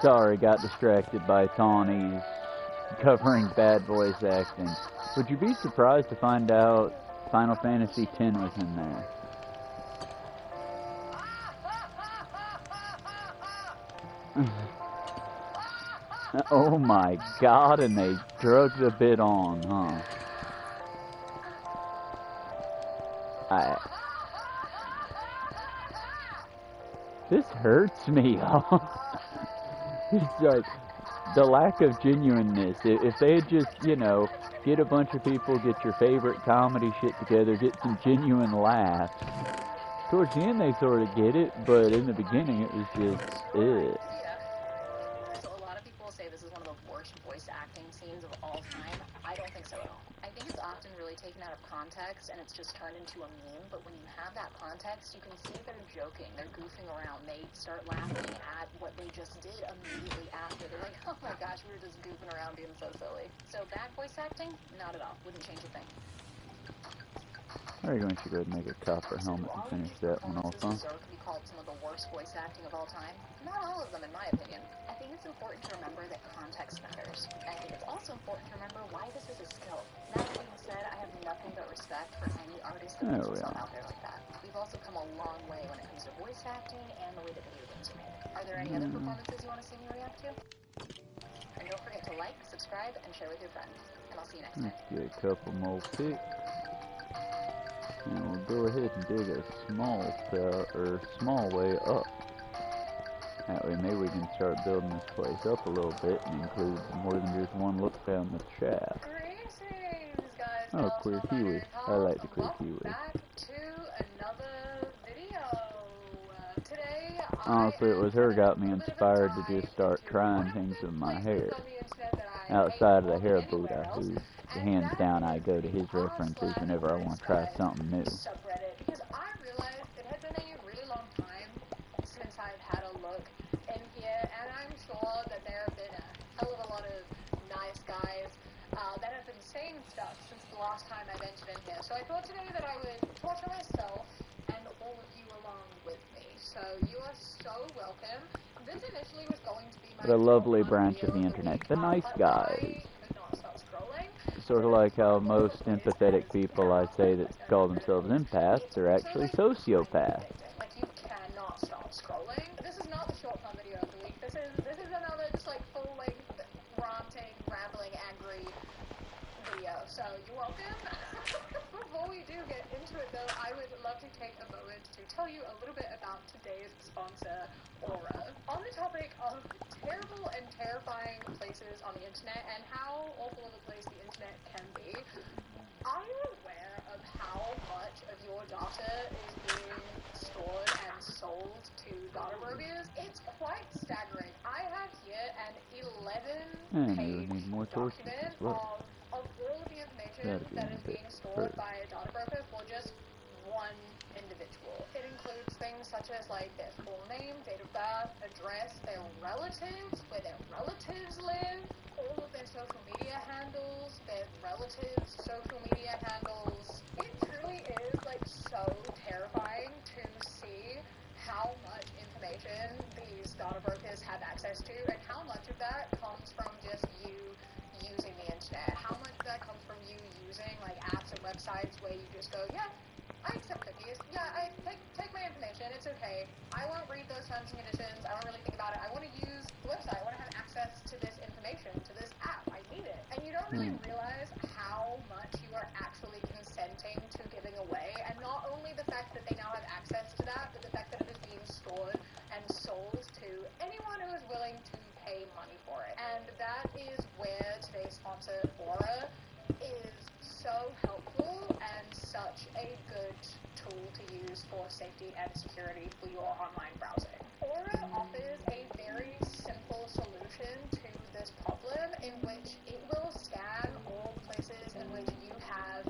Sorry, got distracted by Tawny's covering bad voice acting. Would you be surprised to find out Final Fantasy X was in there? Oh my god, and they drug the bit on, huh? This hurts me. It's like the lack of genuineness. If they had just, you know, get a bunch of people, get your favorite comedy shit together, get some genuine laughs. Towards the end they sort of get it, but in the beginning it was just, ugh. So a lot of people say this is one of the worst voice acting scenes of all time. I don't think so at all. I think it's often really taken out of context and it's just turned into a meme, but when you have that context, you can see they're joking, they're goofing around, they start laughing at what they just did immediately after. They're like, oh my gosh, we were just goofing around being so silly. So bad voice acting? Not at all. Wouldn't change a thing. Are you going to go ahead and make a copper helmet and finish that one off, huh? Could be called some of the worst voice acting of all time. Not all of them, in my opinion. I think it's important to remember that context matters. I think it's also important to remember why this is a skill. That being said, I have nothing but respect for any artist that puts themselves out there like that. We've also come a long way when it comes to voice acting and the way that video games are made. Are there any other performances you want to see me react to? And don't forget to like, subscribe, and share with your friends. And I'll see you next time. Let's get a couple more picks. And we'll go ahead and dig a small way up. That way maybe we can start building this place up a little bit and include more than just one look down the shaft. Greetings, guys. Oh, queer kiwi. I like the queer kiwi. Back to another video. Today, honestly, it was her got me inspired to just start trying things with my hair. Outside of the hair Buddha, who hands down I go to his references whenever I want to try something new. Subreddit, because I realized it had been a really long time since I've had a look in here, and I'm sure that there have been a hell of a lot of nice guys that have been saying stuff since the last time I ventured in here. So I thought today that I would torture myself and all of you along with me. So you are so welcome. This initially was going to be my the lovely branch of the internet, the nice guys. Sort of like how most empathetic people I say that call themselves empaths are actually sociopaths. Like, you cannot stop scrolling. This is not the short fun video of the week. This is another just like full-length ranting, rambling, angry video. So you're welcome. Before we do get into it though, I would love to take a moment to tell you a little bit about today's sponsor, Aura. On the topic of terrible and terrifying places on the internet and how awful of a place the internet can be, are you aware of how much of your data is being stored and sold to data brokers? It's quite staggering. I have here an 11-page document of all of the information that is being stored by a data broker for just one individual. It includes things such as like their full name, date of birth, address, their relatives, where their relatives live, all of their social media handles, their relatives' social media handles. It truly is like so terrifying to see how much information these data brokers have access to and how much of that comes from just you using the internet. How much of that comes from you using like apps and websites where you just go, yeah, I accept cookies. Yeah, I take my information. It's okay. I won't read those terms and conditions. I don't really think about it. I want to use the website. I want to have access to this information, to this app. I need it. And you don't really realize how much you are actually consenting to giving away. And not only the fact that they now have access to that, but the fact that it is being stored and sold to anyone who is willing to pay money for it. And that is where today's sponsor, Aura, is so helpful and such a good tool to use for safety and security for your online browsing. Aura offers a very simple solution to this problem in which it will scan all the places in which you have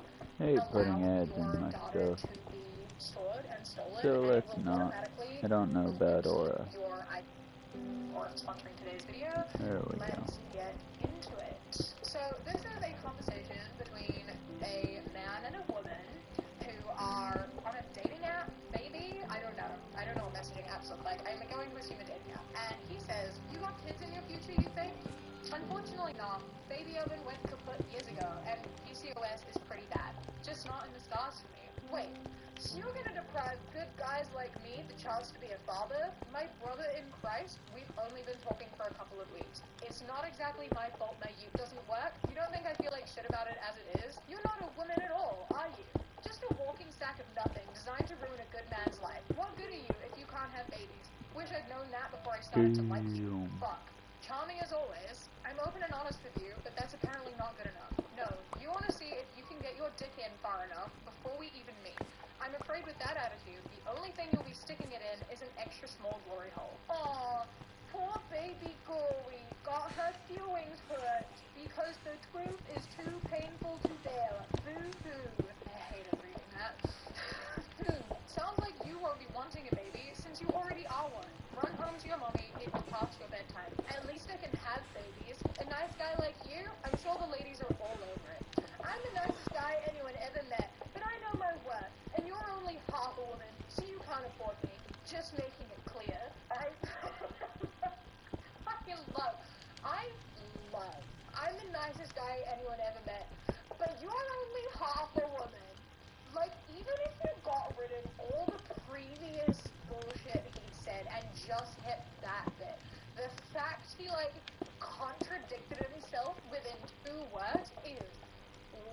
putting ads in my stuff. to be stored and stolen. So let's not. I don't know about Aura. Or sponsoring today's video. There we go. Let's get into it. So this is a conversation between a man and a woman who are on a dating app, maybe? I don't know. I don't know what messaging apps look like. I'm going to assume a dating app. And he says, you got kids in like, nah, baby oven went kaput years ago, and PCOS is pretty bad. Just not in the stars for me. Wait, so you're gonna deprive good guys like me the chance to be a father? My brother in Christ, we've only been talking for a couple of weeks. It's not exactly my fault my ute doesn't work. You don't think I feel like shit about it as it is? You're not a woman at all, are you? Just a walking sack of nothing, designed to ruin a good man's life. What good are you if you can't have babies? Wish I'd known that before I started to like you. Fuck. Charming as always. I'm open and honest with you, but that's apparently not good enough. No, you want to see if you can get your dick in far enough before we even meet. I'm afraid with that attitude, the only thing you'll be sticking it in is an extra small glory hole. Aww, poor baby Gory got her feelings hurt because the truth is too painful to bear. Boo-hoo. I hated reading that. Sounds like you won't be wanting a baby since you already are one. Run home to your mommy, it's past your bedtime. At least I can have babies. A nice guy like you, I'm sure the ladies are all over it. I'm the nicest guy anyone ever met, but I know my worth, and you're only half a woman, so you can't afford me. Just making it clear. I'm the nicest guy anyone ever met, but you're only half a woman. Like, even if you got rid of all the previous bullshit he said and just hit that bit, the fact he, like, contradicted himself within 2 words is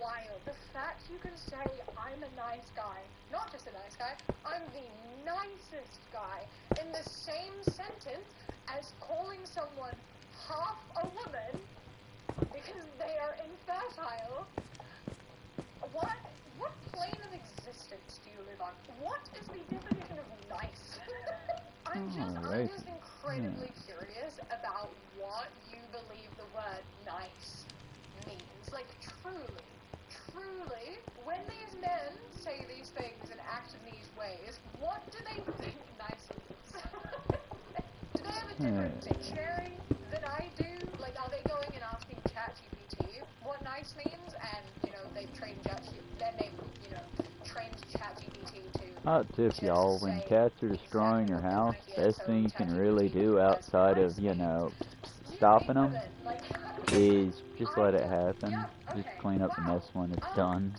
wild. The fact you can say, I'm a nice guy, not just a nice guy, I'm the nicest guy, in the same sentence as calling someone half a woman because they are infertile. What plane of existence do you live on? What is the definition of nice? I'm just incredibly curious about what you believe the word nice means. Like, truly, when these men say these things and act in these ways, what do they think nice is? Do they have a different dictionary than I do? Like, are they going and asking ChatGPT what nice means? And, you know, they've trained ChatGPT to... Hot tip, y'all, when cats are destroying your house, best thing you can really do outside of, you know, stopping them is just let it happen. Just clean up the mess when it's done.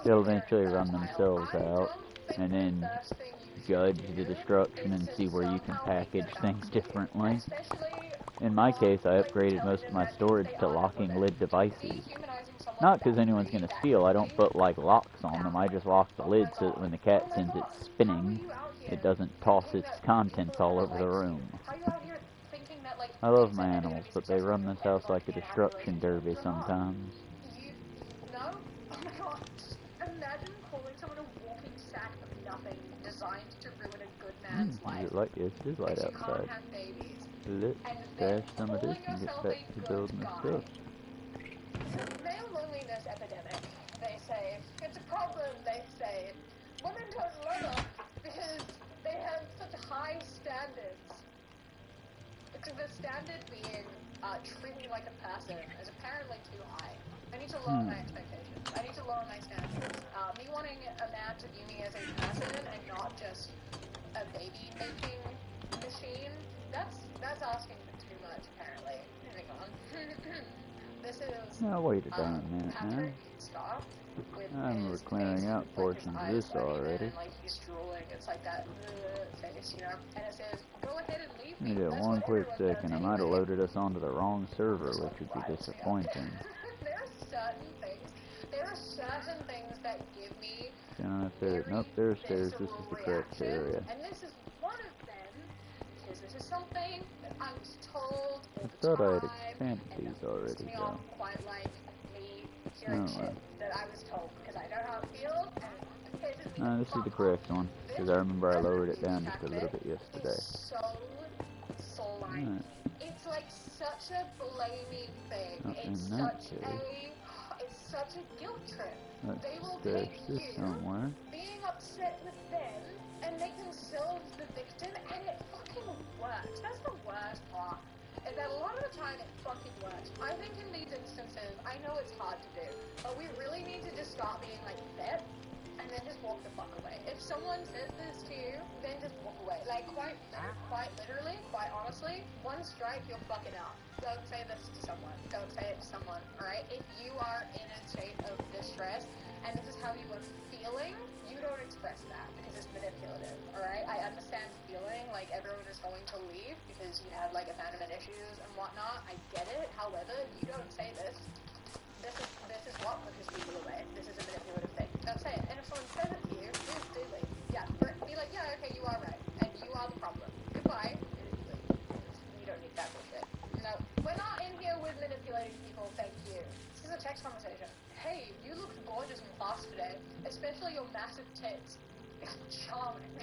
They'll eventually run themselves out, and then judge the destruction and see where you can package things differently. In my case, I upgraded most of my storage to locking lid devices. Not because anyone's going to steal, I don't put like locks on them, I just lock the lid so that when the cat sends it spinning, it doesn't toss its contents all over the room. I love my animals, but they run this house like a destruction derby sometimes. No? Oh my god. Imagine calling someone a walking sack of nothing designed to ruin a good man's life. Yes, it is light outside. Let's stash some of this and get back to building the stuff. Male loneliness epidemic, they say. It's a problem, they say. Women don't love us because they have such high standards. The standard being treat me like a person is apparently too high. I need to lower my expectations. I need to lower my standards. Me wanting a man to view me as a person and not just a baby-making machine, that's asking for too much, apparently. Moving on. This is Now wait a darn minute, man. I'm clearing out portions of this already. And, like, he's drooling. It's like that face, you know? And it says, go ahead and leave me. Give me one quick second. I might have loaded us onto the wrong server, which would be disappointing. There are certain things that give me nope, there's stairs. This is the correct area. And this is one of them, because this is something that I was told all I the thought I had time, expanded these already, me though. off quite like me hearing shit that I was told, because I know how it feels, and it pisses me No, this is the correct one, because I remember I lowered it down just a little bit yesterday. It's so slimy. It's like such a blaming thing. It's such a guilt trip. They will take you being upset with them and make themselves the victim, and it fucking works. That's the worst part. Is that a lot of the time it fucking works. I think in these instances, I know it's hard to do, but we really need to just start being like that, and then just walk the fuck away. If someone says this to you, then just walk away. Like, Like, quite literally, quite honestly, one strike, you're fucking out. Don't say this to someone. Don't say it to someone, alright? If you are in a state of distress, and this is how you are feeling, you don't express that, because it's manipulative, alright? I understand feeling like everyone is going to leave, because you have, like, abandonment issues and whatnot. I get it. However, you don't say this. This is what pushes people away. This is a manipulative thing. Don't say it. And if someone says it to you, do leave. Yeah, be like, yeah, okay, you are right. And you are the problem. Goodbye. You don't need that bullshit. No, we're not in here with manipulating people, thank you. This is a text conversation. Hey, you looked gorgeous in class today, especially your massive tits. Charming.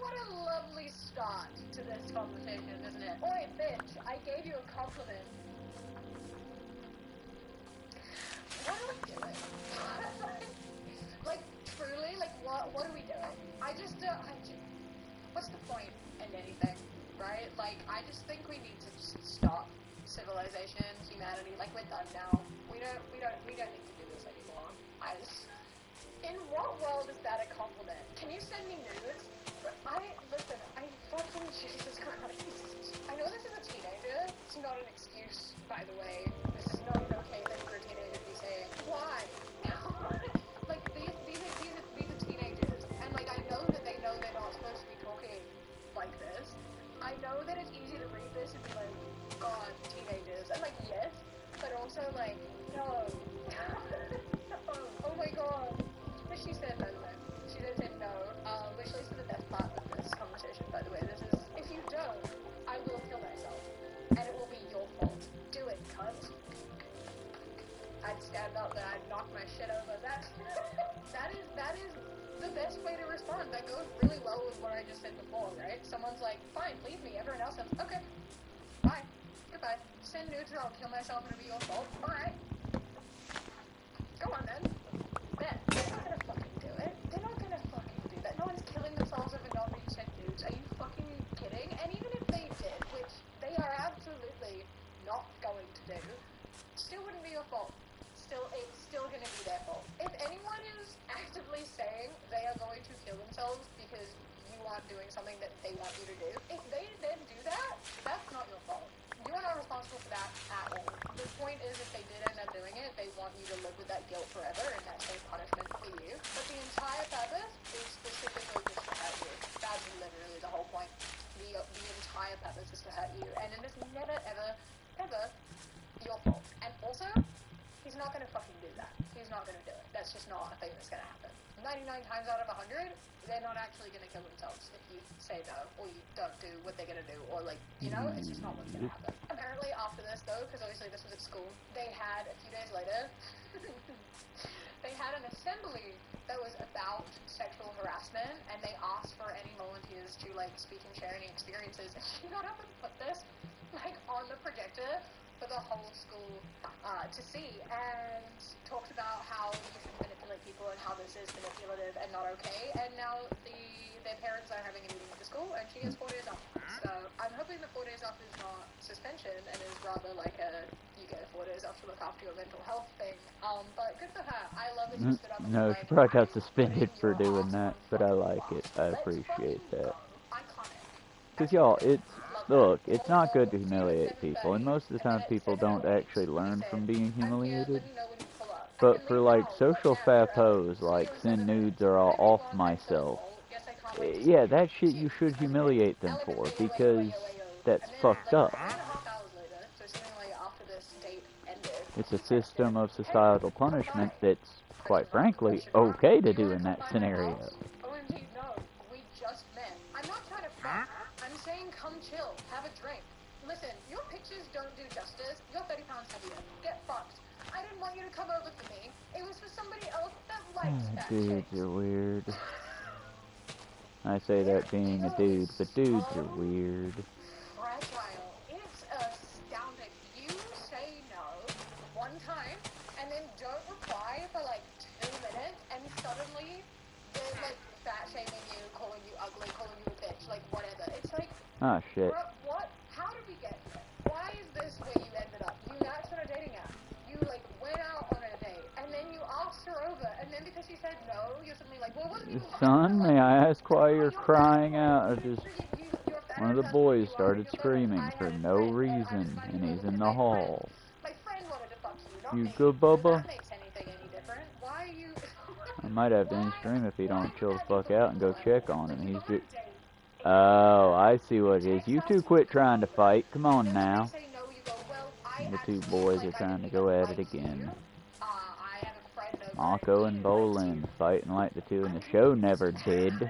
What a lovely start to this conversation, isn't it? Oi, bitch, I gave you a compliment. What are we doing? Like, truly, like, what are we doing? What's the point in anything, right? Like, I just think we need to just stop civilization, humanity, like, we're done now. We don't need to do this anymore. In what world is that a compliment? Can you send me nudes? Listen, fucking Jesus Christ. I know this is a teenager. It's not an excuse, by the way. This is not an okay thing for a teenager to be saying. Why? Like, these are teenagers. And, like, I know that they know they're not supposed to be talking like this. I know that it's easy to read this and be like, God, teenagers. And, like, yes, but also, like, no. No. Oh my God. What she said, by the way. She did say no. Which leads to the best part of this conversation, by the way. This is, if you don't, I will kill myself. And it will be your fault. Do it, cunt. I'd stand up and I'd knock my shit over. That is the best way to respond. That goes really well with what I just said before, right? Someone's like, fine, leave me. Everyone else says, okay, bye, goodbye. Send nudes or I'll kill myself and it'll be your fault. Alright. Go on then. They're not gonna fucking do it. They're not gonna fucking do that. No one's killing themselves over not being sent nudes. Are you fucking kidding? And even if they did, which they are absolutely not going to do, still wouldn't be your fault. It's still gonna be their fault. If anyone is actively saying they are going to kill themselves because you aren't doing something that they want you to do, if they then do that, that's not your fault. You are not responsible for that at all. The point is, if they did end up doing it, they want you to live with that guilt forever, and that's a punishment for you. But the entire purpose is specifically just to hurt you. That's literally the whole point. The entire purpose is to hurt you, and it is never, ever, ever your fault. And also, he's not going to fucking do that. He's not going to do it. That's just not a thing that's going to happen. 99 times out of 100, they're not actually going to kill themselves if you say no, or you don't do what they're going to do, or, like, you know, it's just not what's going to happen. Apparently, after this, though, because obviously this was at school, they had, a few days later, they had an assembly that was about sexual harassment, and they asked for any volunteers to, like, speak and share any experiences, and she got up and put this, like, on the projector for the whole school to see, and talked about how you should manipulate people and how this is manipulative and not okay, and now their parents are having a meeting with the school, and she gets 4 days off. So I'm hoping the 4 days off is not suspension and is rather like you get 4 days off to look after your mental health thing. But good for her. I love that she stood up and No, was she like, probably got I'm suspended putting for your doing ass that, on but I fucking like it. blast. I Let's appreciate fucking that. go. Iconic. Because, y'all, look, it's not good to See you humiliate at people, and 7:30, most of the and then time at people don't 7:08, actually he learn said, from being I'm here, humiliated. let me know when you pull up. I But can for, leave like, now, but social damn, you're early. fatos, See like, you in 7 send nudes minutes. or Hi all off everyone, I'm so myself. full. Yes, I can't wait to see Yeah, you. that shit you Cute. should Okay. humiliate them Elegant for, ayo, ayo, because ayo, ayo. that's And then, fucked like, up. 3.5 hours later, so seemingly after this date ended, It's he a system texted, of hey, societal come punishment by. that's, quite Question mark, frankly, question mark. okay Do to you do want in to come that by my scenario. house? OMG, no. We just met. I'm not trying to fuck. I'm saying come chill, have a drink. Listen, your pictures don't do justice. You're 30 pounds heavier. Get fucked. I didn't want you to come over for me. It was for somebody else that likes fat Dudes chicks. are weird. I say Their that being a ego dude, is but dudes so are weird. fragile. It's astounding. You say no one time and then don't reply for like 2 minutes, and suddenly they're like fat shaming you, calling you ugly, calling you a bitch, like whatever. It's like, Ah, shit. bro, what? How did we get here? Why is this where you ended up? You matched on a dating app. You like went out on a date, and then you asked her over, and then because she said no, you're suddenly like, Well, it wasn't even Son, may I ask why you're crying out? Or just your one of the parents asked me boys if you started wanted to screaming I for had a no friend, reason, I and decided he's to in look the at my friend. hall. My friend wanted to fuck you, not You me. good, So Bubba? that makes anything any different. Why are you... I might have to end stream if he don't chill the fuck out and go check on him. Like, you He's go on just... a date, Oh, I see what it is. You two quit trying to fight. Come on and then when now. they say no, you go, well, I The two actually, boys like, are I trying to didn't go even at it like again. you. I have a friend over Mako and and he likes Bolin you. fighting like the two in the show never did. So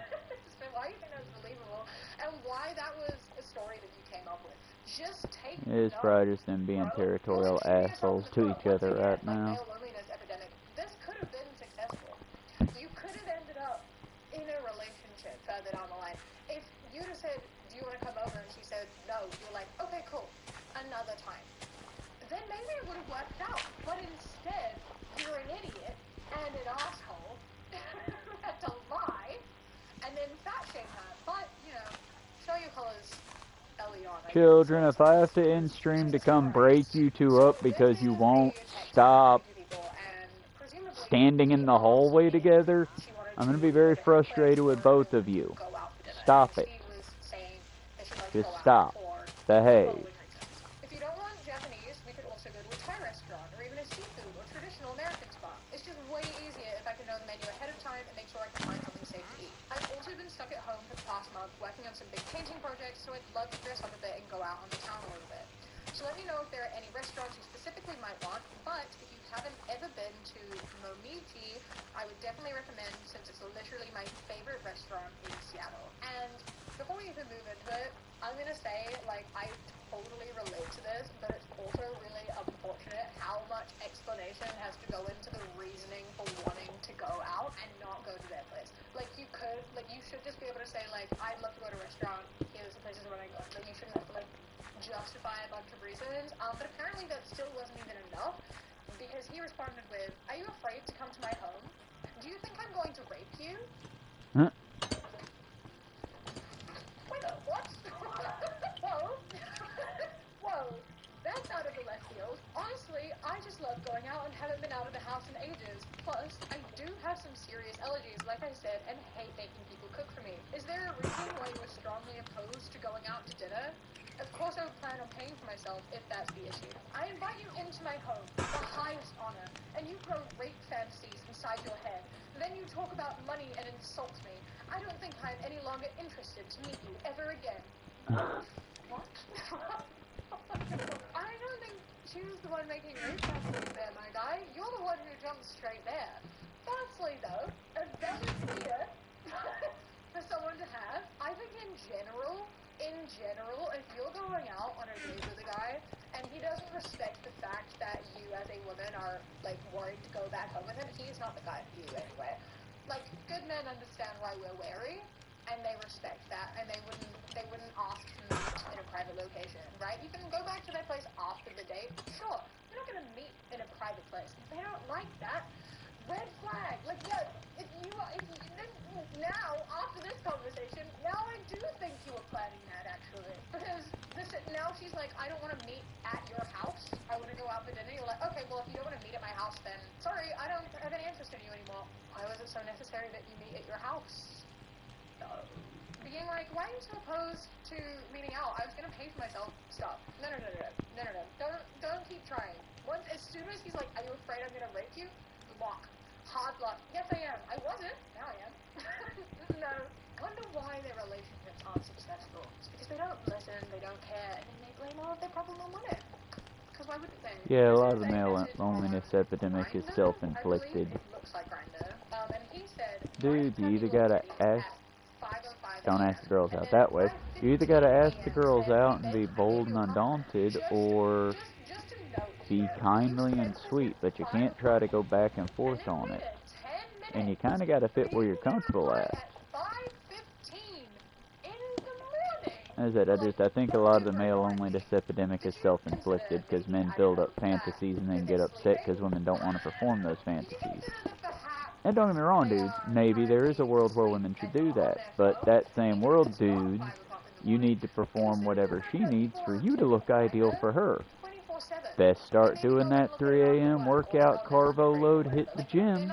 why do you think that's believable? And why that was a story that you came up with? Just take It's notes, probably just them being bro. territorial You'll shoot yourself assholes in the to foot. each Once other again, right like now. male loneliness epidemic. This could have been successful. You could have ended up in a relationship further down the line. If you'd have said, do you want to come over? And she said, no. You're like, okay, cool. Another time. Then maybe it would have worked out. But instead, you're an idiot and an asshole who had to lie and then fat shame her. But, you know, show your colors early on. Children, if I have to end stream to come break you two up because you won't stop standing in the hallway together, I'm going to be very frustrated with both of you. Stop it. Just stop. Behave. If you don't want Japanese, we could also go to a Thai restaurant or even a seafood or traditional American spot. It's just way easier if I can know the menu ahead of time and make sure I can find something safe to eat. I've also been stuck at home for the past month working on some big painting projects, so I'd love to dress up a bit and go out on the town a little bit. So let me know if there are any restaurants you specifically might want, but if you haven't ever been to Momiji, I would definitely recommend since it's literally my favorite restaurant in Seattle. And before we even move into it, I'm going to say, like, I totally relate to this, but it's also really unfortunate how much explanation has to go into the reasoning for wanting to go out and not go to their place. Like, you should just be able to say, like, I'd love to go to a restaurant, here's the places where I go. Like, you shouldn't have to, like, justify a bunch of reasons. But apparently that still wasn't even enough, because he responded with, are you afraid to come to my home? Do you think I'm going to rape you? Huh? Wait, what? Whoa. Whoa. That's out of the left field. Honestly, I just love going out and haven't been out of the house in ages. Plus, I do have some serious allergies, like I said, and hate making people cook for me. Is there a reason why you were strongly opposed to going out to dinner? Of course I would plan on paying for myself if that's the issue. I invite you into my home, the highest honor, and you grow rape fantasies inside your head. Then you talk about money and insult me. I don't think I'm any longer interested to meet you ever again. What? I don't think she was the one making rape fantasies there, my guy. You're the one who jumped straight there. Firstly, though, a valid fear for someone to have, I think in general, if you're going out on a date with a guy and he doesn't respect the fact that you as a woman are, like, worried to go back home with him, he's not the guy for you anyway. Like, good men understand why we're wary, and they respect that, and they wouldn't ask to meet in a private location, right? You can go back to their place after the date, sure. You're not gonna meet in a private place. If they don't like that, red flag. Like, yeah, now, after this conversation, now I do think you were planning that, actually. Because now she's like, I don't want to meet at your house. I want to go out for dinner. You're like, okay, well, if you don't want to meet at my house, then sorry, I don't have any interest in you anymore. Why was it so necessary that you meet at your house? Being like, why are you so opposed to meeting out? I was going to pay for myself. Stop. No. Don't keep trying. As soon as he's like, are you afraid I'm going to rape you? Lock. Hard lock. Yes, I am. I wasn't. Now I am. No. Wonder why their relationships aren't successful. It's because they don't listen, they don't care, and then they blame all of their problem on women. Because why wouldn't they? Yeah, a lot of the male loneliness epidemic is self-inflicted. It looks like Grindr. And he said, Dude, you either gotta ask... Don't ask the girls out that way. You either gotta ask the girls out and be bold and undaunted, or be kindly and sweet, but you can't try to go back and forth on it. And you kinda gotta fit where you're comfortable at. As I said, I think a lot of the male loneliness epidemic is self-inflicted, because men build up fantasies and then get upset because women don't want to perform those fantasies. And don't get me wrong, dudes, maybe there is a world where women should do that, but that same world, dudes, you need to perform whatever she needs for you to look ideal for her. Best start doing that 3 a.m. workout, carbo load, hit the gym.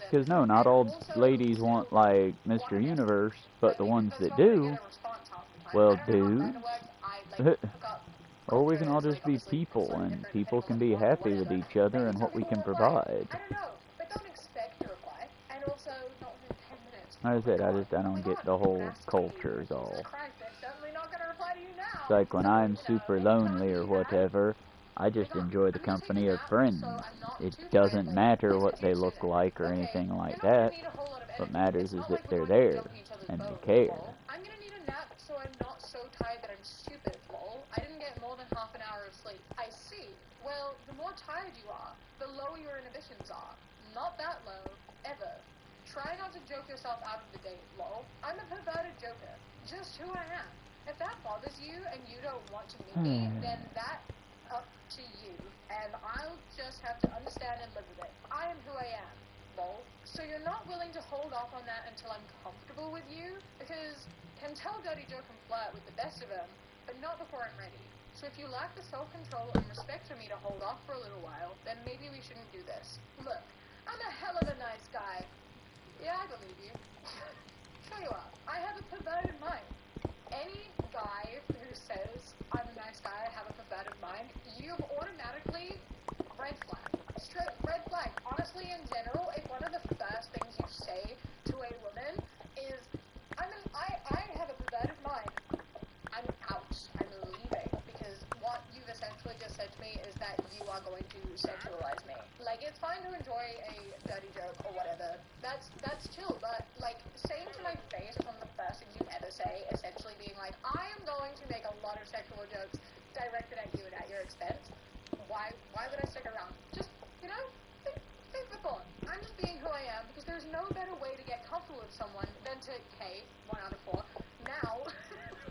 person. Because no, not And all also ladies to want, like, want Mr. an answer. Universe, but But the ones that's that not gonna do, get a response half the time. well, I don't know how Grindr works. I, like, got or we can all culture is, just like, be obviously people, slightly and different people depending can on be what you want or happy with whatever. each other Maybe and some what we people can will reply. provide. I don't know. But don't expect a reply. And also, not within 10 minutes. Like I said, Oh I my don't god, get the whole nasty. culture is Jesus all. Christ, they're certainly not gonna reply to you now. It's like when So, I'm you know, super anytime lonely or you have, whatever, I just I'm enjoy the gonna take company a of nap, friends. so I'm not It too doesn't tired. matter Listen what to they your look soothing. like or Okay, anything you're like not gonna that. need a whole lot of What energy. matters It's is not that like we're they're going to there jump each other's and bones, they care. lol. I'm gonna need a nap so I'm not so tired that I'm stupid, lol. I didn't get more than half an hour of sleep. I see. Well, the more tired you are, the lower your inhibitions are. Not that low, ever. Try not to joke yourself out of the date, lol. I'm a perverted joker. Just who I am. If that bothers you and you don't want to meet me, then that's up to you. And I'll just have to understand and live with it. I am who I am, lol. So you're not willing to hold off on that until I'm comfortable with you? Because can tell dirty joke and flirt with the best of them, but not before I'm ready. So if you lack the self-control and respect for me to hold off for a little while, then maybe we shouldn't do this. Look, I'm a hell of a nice guy. Yeah, I believe you. Sure you are. I have a perverted mind. Any guy who says I'm a nice guy, I have a perverted mind, you've automatically red flag. Straight red flag. Honestly, in general, if one of the first things you say to a woman is, I have a perverted mind, I'm out. I'm leaving. Because what you've essentially just said to me is that you are going to sexualize me. Like, it's fine to enjoy a dirty joke or whatever. That's chill, but, like, saying to my face one of the first things you ever say, essentially being like, I am going to make a lot of sexual jokes directed at you and at your expense. Why would I stick around? Just, you know, think the thought. I'm just being who I am because there's no better way to get comfortable with someone than to, K, 1 out of 4, now,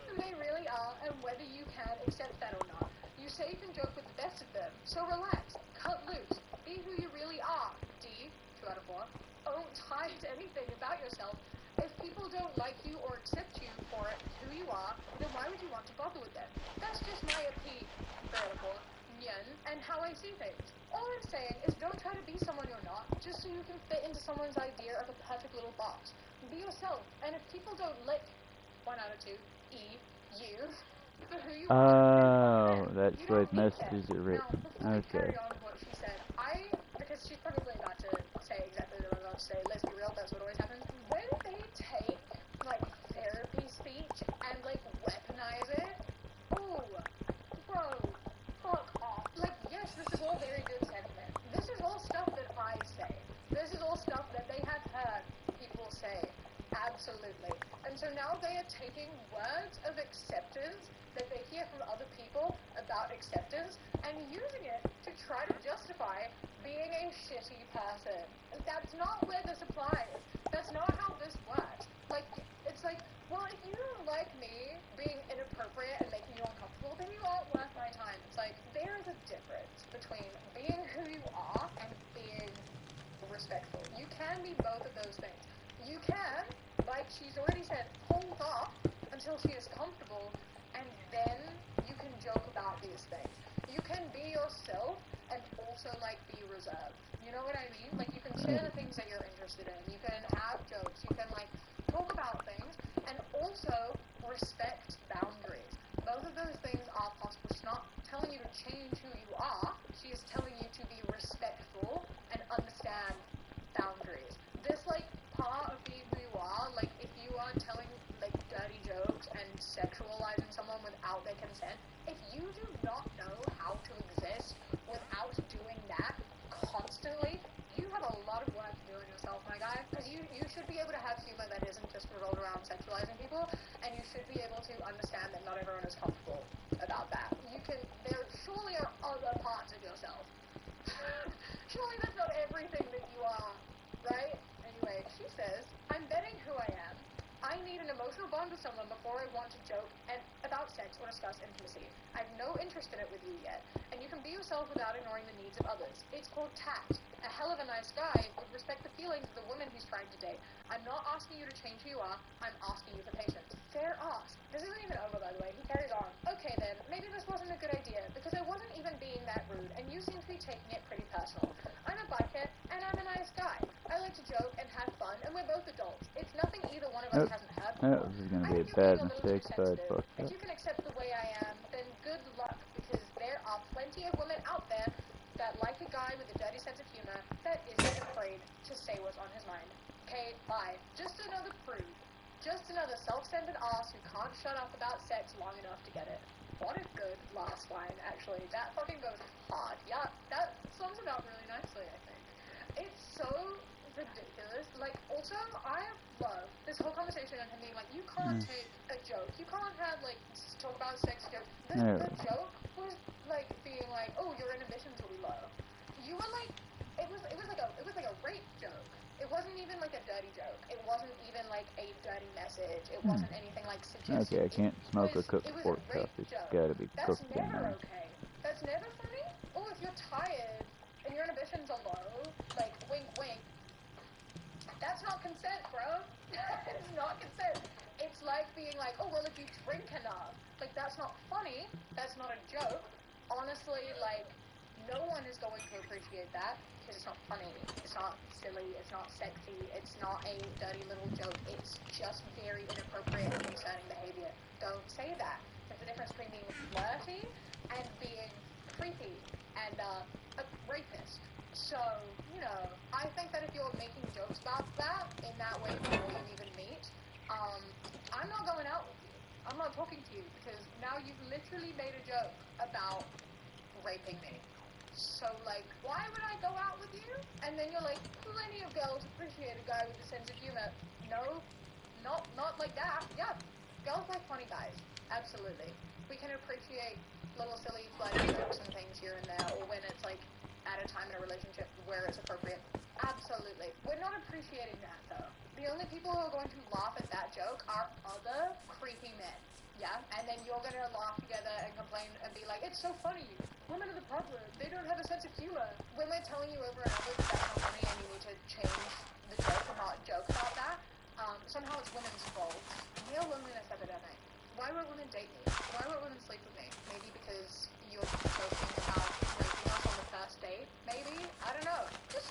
who they really are and whether you can accept that or not. You say you can joke with the best of them, so relax, cut loose, be who you really are, D, 2 out of 4. Don't hide anything about yourself. If people don't like you or accept you for who you are, then why would you want to bother with them? That's just my opinion, 3 out of 4, nyan, and how I see things. All I'm saying is don't try to be someone you're not, just so you can fit into someone's idea of a perfect little box. Be yourself, and if people don't lick 1 out of 2, E, you, for who you are, Oh, that's you why don't need them. messages are Now, written. before we Okay. carry on with what she said, because she's probably about to say exactly what I'm about to say, let's be real, that's what always happens. When they take, like, therapy speech and, like, weaponize it, ooh, bro, fuck off. Like, yes, this is all very good sentiment. This is all stuff that I say. This is all stuff that they have heard people say. Absolutely. And so now they are taking words of acceptance that they hear from other people about acceptance and using it to try to justify being a shitty person. That's not where this applies. That's not how this works. Like, it's like, well, if you don't like me being inappropriate and making you uncomfortable, then you aren't worth my time. It's like, there is a difference between being who you are and being respectful. You can be both of those things. You can, like she's already said, hold off until she is comfortable, and then you can joke about these things. You can be yourself and also, like, be reserved. You know what I mean? Like, you can share the things that you're interested in. You can have jokes. You can, like, talk about things, and also respect boundaries. Both of those things are possible. She's not telling you to change who you are. She is telling you to be respectful and understand boundaries. This, like, part of being who you are, like, if you are telling, like, dirty jokes and sexualizing someone without their consent, if you do not know how to exist without doing that constantly, you have a lot of work to do on yourself, my guy, because you should be able to have humor that isn't just revolved around sexualizing people, and you should be able to understand that not everyone is comfortable about that. There surely are other parts of yourself. Surely that's not everything that you are, right? Anyway, she says, I'm betting who I am. I need an emotional bond with someone before I want to joke about sex or discuss intimacy. I have no interest in it with you yet, and you can be yourself without ignoring the needs of others. It's called tact. A hell of a nice guy would respect the feelings of the woman he's trying to date. I'm not asking you to change who you are, I'm asking you for patience. Fair ask. This isn't even over, by the way. He carries on. Okay then, maybe this wasn't a good idea, because I wasn't even being that rude, and you seem to be taking it pretty personal. I'm a bigot, and I'm a nice guy. I like to joke, That was gonna I be think a you're bad being a little mistake too if I had sensitive. fucked If up. you can accept the way I am, then good luck, because there are plenty of women out there that like a guy with a dirty sense of humor that isn't afraid to say what's on his mind. Okay, bye. Just another prude. Just another self-centered ass who can't shut up about sex long enough to get it. What a good last line, actually. That fucking goes hard. Yeah, that sums it up really nicely, I think. It's so ridiculous. Like, also, I love this whole conversation and him being like, you can't take a joke. You can't have, like, talk about sex jokes. The joke was, like, being like, oh, your inhibitions will be low. You were like, it was like a rape joke. It wasn't even like a dirty joke. It wasn't even like a dirty message. It wasn't anything like suggestive. Okay, I can't smoke a cooked pork chop. It's gotta be That's cooked in never there. okay. That's never funny. Oh, if you're tired and your inhibitions are low, like wink wink, that's not consent, bro. It's not consent. It's like being like, oh, well, if you drink enough, like, that's not funny. That's not a joke. Honestly, like, no one is going to appreciate that because it's not funny. It's not silly. It's not sexy. It's not a dirty little joke. It's just very inappropriate and concerning behavior. Don't say that. There's a difference between being flirty and being creepy and a rapist. So, you know, I think that if you're making jokes about that in that way before you even meet, I'm not going out with you. I'm not talking to you because now you've literally made a joke about raping me. So, like, why would I go out with you? And then you're like, plenty of girls appreciate a guy with a sense of humor. No, not like that. Yeah, girls like funny guys. Absolutely. We can appreciate little silly flirty jokes and things here and there, or when it's like at a time in a relationship where it's appropriate. Absolutely. We're not appreciating that though. The only people who are going to laugh at that joke are other creepy men. Yeah? And then you're going to laugh together and complain and be like, it's so funny. Women are the problem. They don't have a sense of humor. When we're telling you over and over that that's not funny and you need to change the joke and not joke about that, somehow it's women's fault. Male loneliness epidemic. Why won't women date me? Why won't women sleep with me? Maybe because you're joking about raping us on the first date? Maybe? I don't know. Just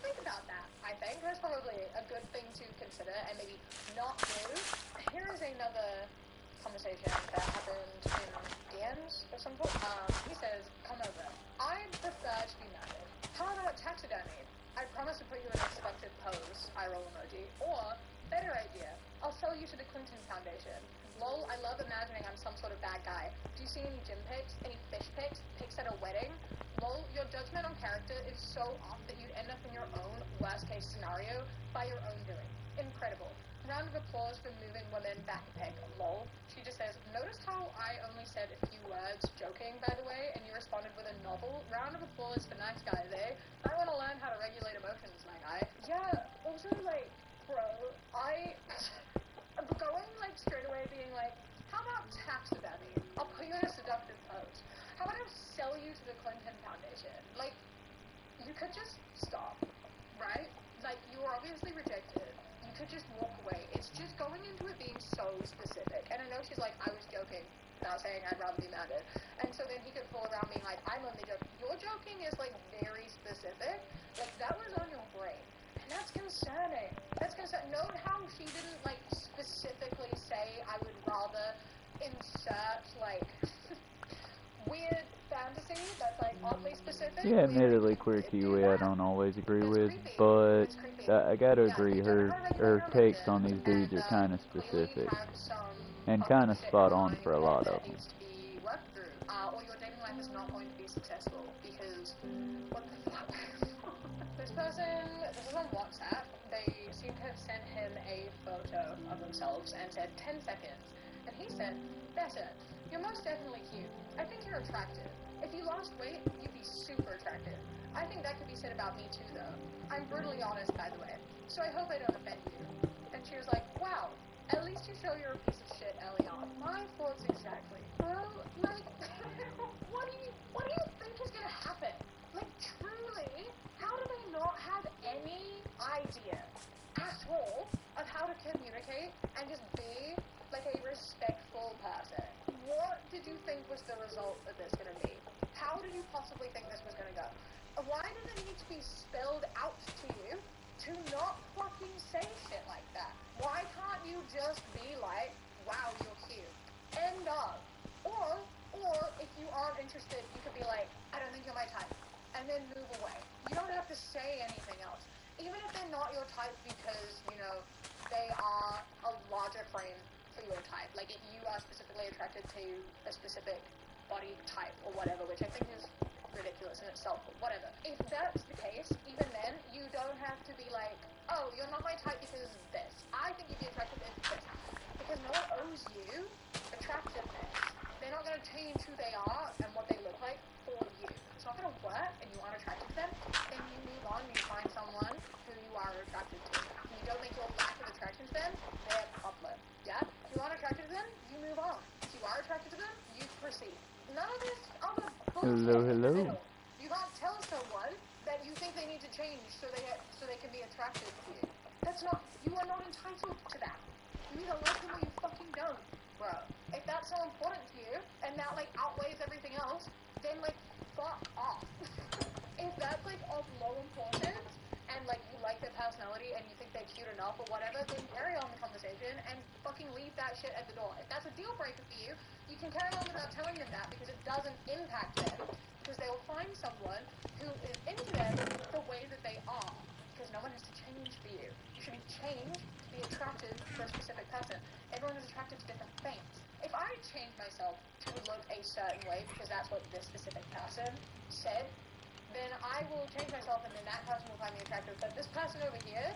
think about that. I think that's probably a good thing to consider and maybe not do. Here is another conversation that happened in DMs or some sort. He says, come over. I prefer to be married. How about taxidermy? I promise to put you in a selected pose, eye roll emoji. Or, better idea, I'll sell you to the Clinton Foundation. Lol, I love imagining I'm some sort of bad guy. Do you see any gym pics? Any fish pics? Pics at a wedding? Lol, your judgment on character is so off that you'd end up in your own worst case scenario by your own doing. Incredible. Round of applause for moving women back pick. Lol. She just says, notice how I only said a few words, joking by the way, and you responded with a novel? Round of applause for nice guys, eh? I want to learn how to regulate emotions, my guy. Yeah, also like, bro, I'm going like straight away being like, how about taxidermy? I'll put you in a seductive pose. How about I sell you to the Clinton Foundation? Like, you could just stop, right? Like, you were obviously rejected. You could just walk away. It's just going into it being so specific. And I know she's like, I was joking about saying I'd rather be married. And so then he could pull around being like, I'm only joking. Your joking is like very specific. Like, that was on your brain. And that's concerning. That's concerning. Note how she didn't like specifically say I would rather insert like weird fantasy that's like oddly specific. Yeah, admittedly, queer Kiwi I don't always agree with, but I gotta agree, her takes on these dudes are kind of specific and kind of spot on for a lot of them. Or your dating life is not going to be successful because what the fuck? This is on WhatsApp. They seem to have sent him a photo of themselves and said 10 seconds. And he said, better. You're most definitely cute. I think you're attractive. If you lost weight, you'd be super attractive. I think that could be said about me too, though. I'm brutally honest, by the way. So I hope I don't offend you. And she was like, wow, at least you show you're a piece of shit early on. My thoughts exactly. Bro, like, what do you think is gonna happen? Like, truly, how do they not have any idea at all of how to communicate and just be like a respectful person? What did you think was the result of this gonna be? How did you possibly think this was gonna go? Why does it need to be spelled out to you to not fucking say shit like that? Why can't you just be be like, wow, you're cute. End of. Or if you aren't interested, you could be like, I don't think you're my type, and then move away. You don't have to say anything else. Even if they're not your type because, you know, they are a larger frame for your type. Like, if you are specifically attracted to a specific body type or whatever, which I think is ridiculous in itself, but whatever. If that's the case, even then, you don't have to be like, oh, you're not my type because this. I think you'd be attracted to this. Because no one owes you attractiveness. They're not going to change who they are and what they look like for you. It's not going to work, and you aren't attracted to them, then you move on and you find someone who you are attracted to. You don't make your lack of attraction to them their problem. Yeah? If you aren't attracted to them, you move on. If you are attracted to them, you proceed. None of this other bullshit in the middle. You can't tell someone that you think they need to change so they can be attracted to you. That's not, you are not entitled to that. You either like them or you fucking don't, bro. If that's so important to you, and that, like, outweighs everything else, then, like, fuck off. If that's, like, of low importance, and, like, you like their personality, and you think they're cute enough or whatever, then carry on the conversation, and fucking leave that shit at the door. If that's a deal breaker for you, you can carry on without telling them that, because it doesn't impact them, because they will find someone who is into them the way that they are, because no one has to change for you. You should be changed to be attracted to a specific person. Everyone is attracted to different things. If I change myself to look a certain way because that's what this specific person said, then I will change myself and then that person will find me attractive. But this person over here,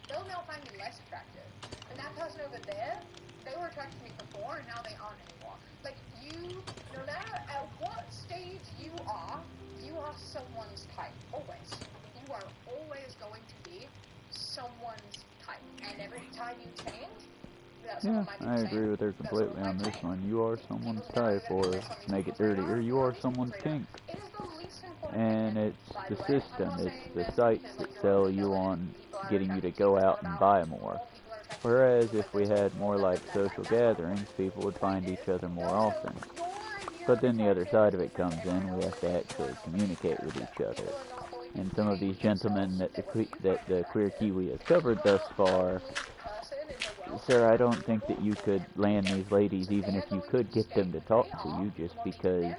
they'll now find me less attractive. And that person over there, they were attracted to me before and now they aren't anymore. Like, you, no matter at what stage you are someone's type. Always. You are always going to be someone's type. And every time you change, yeah, I agree with her completely on this one. You are someone's type, or to make it dirty, or you are someone's kink. And it's the system, it's the sites that sell you on getting you to go out and buy more. Whereas if we had more like social gatherings, people would find each other more often. But then the other side of it comes in, we have to actually communicate with each other. And some of these gentlemen that the Queer Kiwi has covered thus far, sir, I don't think that you could land these ladies even if you could get them to talk to you, just because,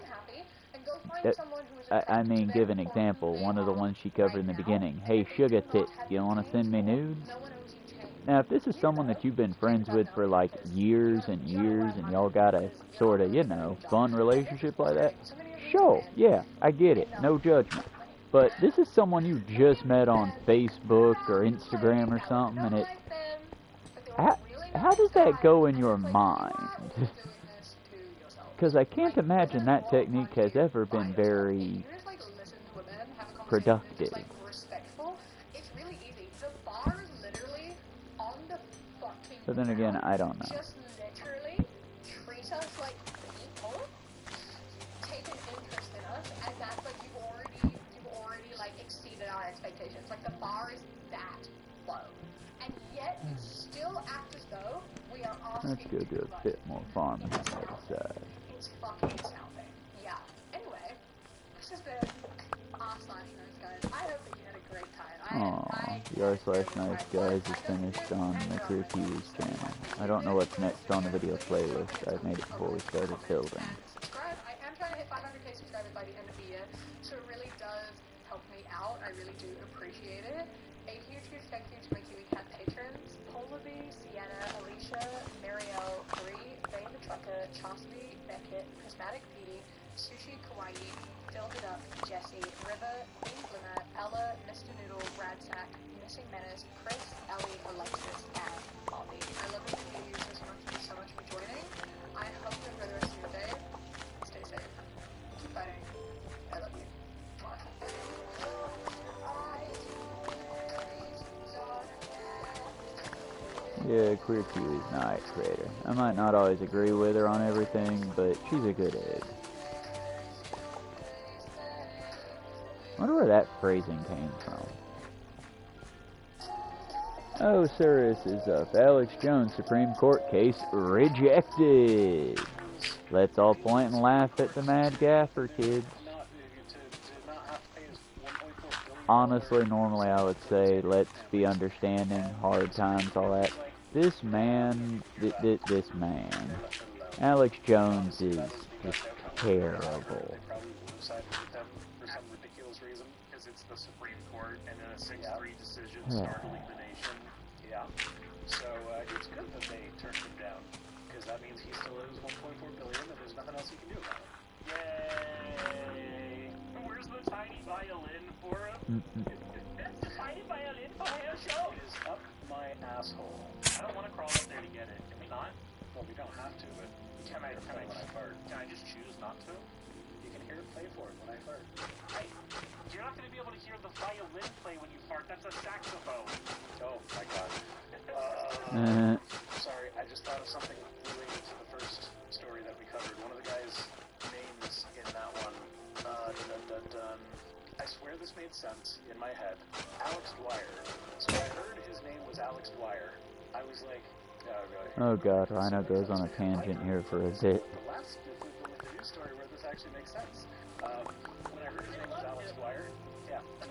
I mean, give an example. One of the ones she covered in the beginning, hey, sugar tits, you want to send me nudes? Now, if this is someone that you've been friends with for like years and years and y'all got a sort of, you know, fun relationship like that, sure, yeah, I get it, no judgment. But this is someone you just met on Facebook or Instagram or something, and how does that go in your mind? Because I can't imagine that technique has ever been very productive. But then again, I don't know. Just literally treat us like people, take an interest in us, and that's like you've already like exceeded our expectations. Like the bar is that low, and yet you still act as though we are asking. Let's go do a bit more farming on the other side. It's fucking astounding. Yeah. Anyway, this has been r/nice guys. I hope that you had a great time. The r/nice guys is finished on the Queer Kiwis channel. I don't know what's next on the video playlist. I made it before we started building. Subscribe. I am trying to hit 500k subscribers by the end of the year, so it really does help me out. I really do appreciate it. A huge thank you to my Kiwi Cat patrons: Polary, Sienna, Alicia, Marielle, Marie, Vane the Trucker, Chastity, Beckett, Prismatic Petey, Sushi Kawaii, Filled It Up, Jessie, River, Queen Glimmer, Ella, Mr. Noodle, Radsack, Missing Menace, Chris, Ellie, Alexis, and Bobby. I love you, you so much for joining. I hope you enjoy the rest of your day. Stay safe. Keep fighting. I love you. Yeah, Queer Kiwi's nice creator. I might not always agree with her on everything, but she's a good egg. I wonder where that phrasing came from. Oh, sir, this is Alex Jones, Supreme Court case rejected. Let's all point and laugh at the Mad Gaffer, kids. Honestly, normally I would say let's be understanding, hard times, all that. This man, this man, Alex Jones is just terrible. They probably would have sided with them for some ridiculous reason. Because it's the Supreme Court, and in a 6-3 decision Yeah. startling the nation. Yeah. So it's good that they turned him down, because that means he still owes 1.4 billion, and there's nothing else he can do about it. Yay! Where's the tiny violin for him? The tiny violin for our show? It is up my asshole. I don't want to crawl up there to get it. Can we not? Well, we don't have to, but Can I when I fart. Can I just choose not to? You can hear it play for it when I fart. You're not going to be able to hear the violin play when you fart. That's a saxophone. Oh my god. Sorry, I just thought of something related to the first story that we covered. One of the guys' names in that one, I swear this made sense in my head. Alex Dwyer. So I heard his name was Alex Dwyer. I was like, Oh god, Rhino goes on a tangent here for a bit. the last the news story where this actually makes sense. When I heard his name was Alex Dwyer, yeah. Do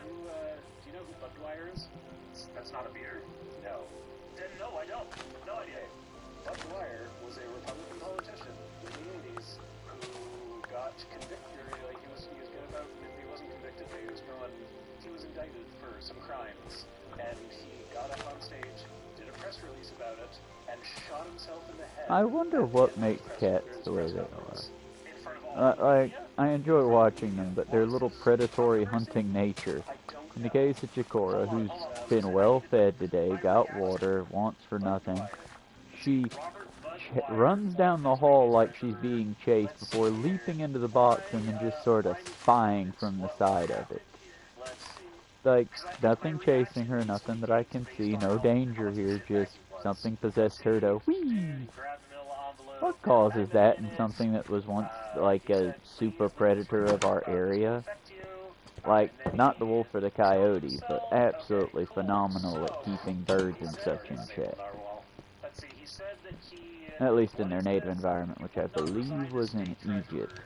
you know who Bud Dwyer is? That's not a beer. No. Then no, I don't. No idea. Bud Dwyer was a Republican politician in the 80s who got convicted. Like he was good about. He wasn't convicted, but he was indicted for some crimes, and he got up on stage, did a press release about it, and shot himself in the head. I wonder what makes cats the way they are. In front of all I enjoy watching them, but their little predatory hunting nature. I don't In the know. case of Chikora, who's been well fed today, got water, wants for nothing, she runs down the hall like she's being chased before leaping into the box and then just sort of spying from the side of it. Let's see. Like, nothing chasing her, nothing that I can see, no danger here, just something possessed her to whee! Grab the middle envelope. What causes that in something that was once like a super predator of our area? Affect you. Like, not the wolf or the coyote, but absolutely phenomenal at keeping birds and such in check. Let's see. He said that he. At least in their native environment, which I believe was in Egypt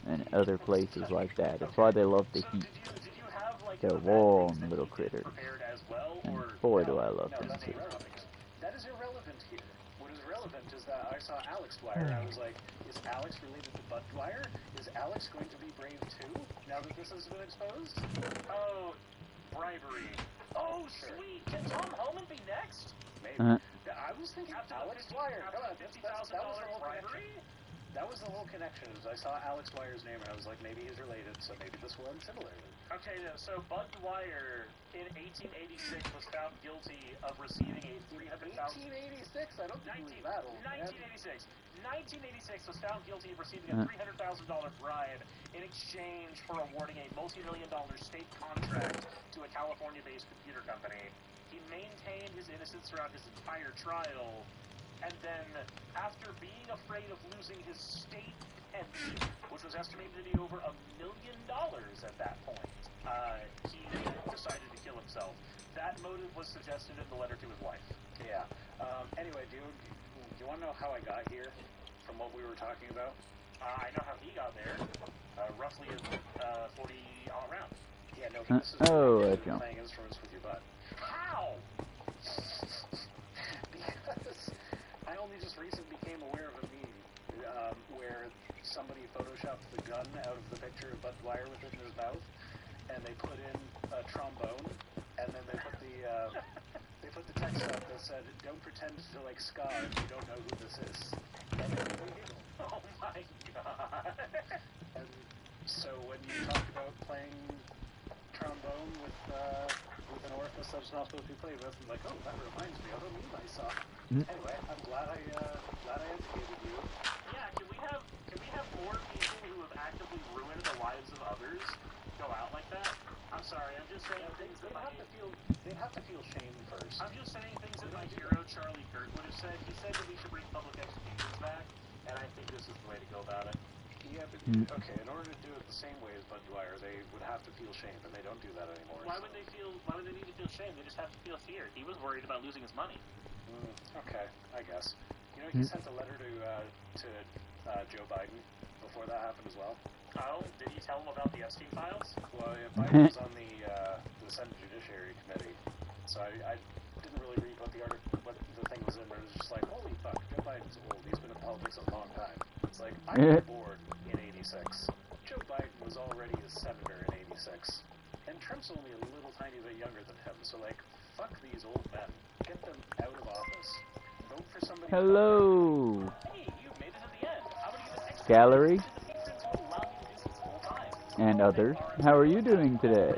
and other places like that. That's why they love to So heat. did you have like They're a warm bag that little he critters. prepared as well, And or boy, do I love No, them that's too. irrelevant. That is irrelevant here. What is relevant is that I saw Alex Dwyer, and I was like, is Alex related to Bud Dwyer? Is Alex going to be brave too, now that this has been exposed? oh, bribery. Oh, sweet. Can Tom Hellman be next? Maybe. I was thinking After Alex the Dwyer. Come on, $50,000 that was the whole bribery? connection. That was the whole connection. Is I saw Alex Dwyer's name, and I was like, maybe he's related, so maybe this will end similarly. Okay, so Bud Dwyer in 1886 was found guilty of receiving a $300,000. 1886? I don't think he was that old. 1986. 1986 was found guilty of receiving a $300,000 bribe in exchange for awarding a multi-million-dollar state contract to a California-based computer company. He maintained his innocence throughout his entire trial, and then, after being afraid of losing his state pension, which was estimated to be over $1 million at that point, he decided to kill himself. That motive was suggested in the letter to his wife. Yeah. Anyway, do you want to know how I got here from what we were talking about? I know how he got there. Roughly 40 all around. Yeah, no, this is I jumped. playing instruments with your butt. How? Because I only just recently became aware of a meme where somebody photoshopped the gun out of the picture of Bud Dwyer with it in his mouth, and they put in a trombone, and then they put the text up that said, "Don't pretend to like ska if you don't know who this is." And everybody giggled. Oh my god. And so when you talk about playing trombone with an orifice that's not supposed to be played with, I'm like, oh, that reminds me of a meme I saw. Anyway, I'm glad I educated you. Yeah, can we have more people who have actively ruined the lives of others go out like that? I'm sorry, I'm just saying things that They'd have to feel shame first. I'm just saying things that my hero Charlie Kirk would have said. He said that we should bring public executions back, and I think this is the way to go about it. Yeah, but okay, in order to do it the same way as Bud Dwyer, they would have to feel shame, and they don't do that anymore. Why would they need to feel shame? They just have to feel fear. He was worried about losing his money. Okay, I guess. You know, he sent a letter to Joe Biden before that happened as well. Oh, did he tell him about the Epstein files? Well, Biden was on the Senate Judiciary Committee, so I didn't doesn't really read what the thing was in, but it was just like, holy fuck, Joe Biden's old. He's been in politics a long time. It's like, I was born in 86. Joe Biden was already a senator in 86. And Trump's only a little tiny bit younger than him, so like, fuck these old men. Get them out of office. Vote for somebody. Hello, Hey, you've made it to the end. How about you give us extra gallery, to the patrons who allow me to do this full time? and others. How are you doing today?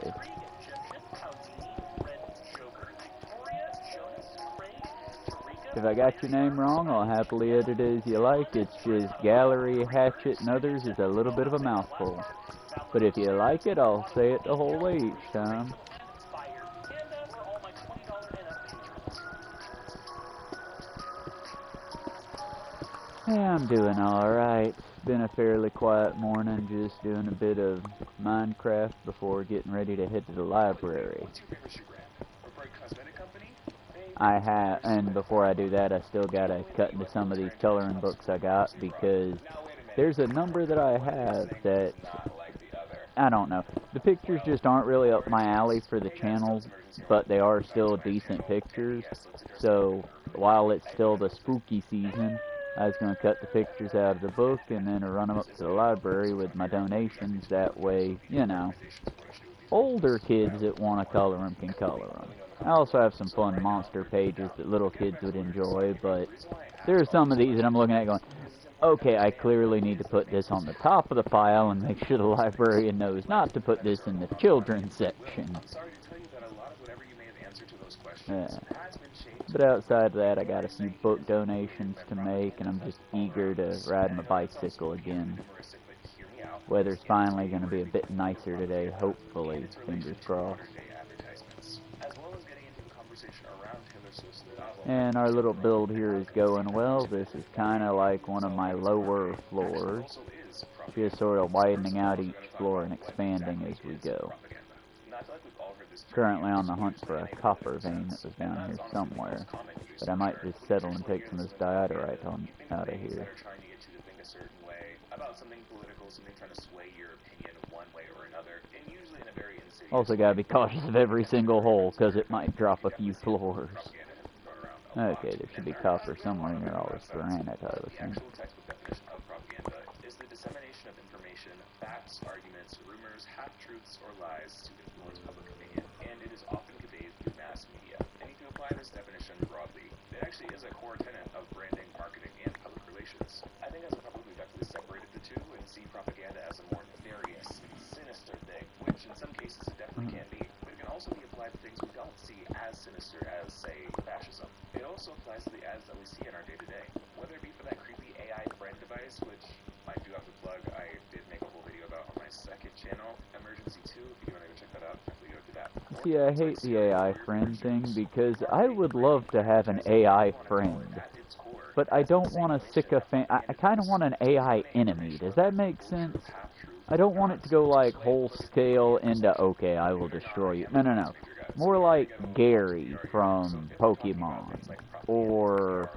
If I got your name wrong, I'll happily edit it as you like. It's just Gallery, Hatchet, and others is a little bit of a mouthful. But if you like it, I'll say it the whole way each time. Yeah, I'm doing alright. It's been a fairly quiet morning, just doing a bit of Minecraft before getting ready to head to the library. And before I do that, I still gotta cut into some of these coloring books I got, because there's a number that I have that, I don't know. The pictures just aren't really up my alley for the channel, but they are still decent pictures. So, while it's still the spooky season, I was gonna cut the pictures out of the book and then run them up to the library with my donations. That way, you know, older kids that want to color them can color them. I also have some fun monster pages that little kids would enjoy, but there are some of these that I'm looking at going, okay, I clearly need to put this on the top of the pile and make sure the librarian knows not to put this in the children's section. But outside of that, I got a few book donations to make, and I'm just eager to ride my bicycle again. Weather's finally going to be a bit nicer today, hopefully, fingers crossed. And our little build here is going well. This is kind of like one of my lower floors, just sort of widening out each floor and expanding as we go. Currently on the hunt for a copper vein that was down here somewhere, but I might just settle and take some of this diatorite out of here. Also gotta be cautious of every single hole, because it might drop a few floors. Okay, there should be copper somewhere near all this granite, I would think. Arguments, rumors, half-truths, or lies to influence public opinion, and it is often conveyed through mass media. And if you apply this definition broadly, it actually is a core tenet of branding, marketing, and public relations. I think as a public, we've definitely separated the two and see propaganda as a more nefarious, sinister thing, which in some cases it definitely can be, but it can also be applied to things we don't see as sinister as, say, fascism. It also applies to the ads that we see in our day-to-day, whether it be for that creepy AI friend device, which I do have to plug, I did make a whole video about on my second channel, Emergency 2, if you want to go check that out, definitely go do that. See, I hate the AI friend thing, because I would love to have an AI friend, but I don't want a sycophant. I kind of want an AI enemy. Does that make sense? I don't want it to go like whole scale into, okay, I will destroy you. No, no, no. More like Gary from Pokemon, or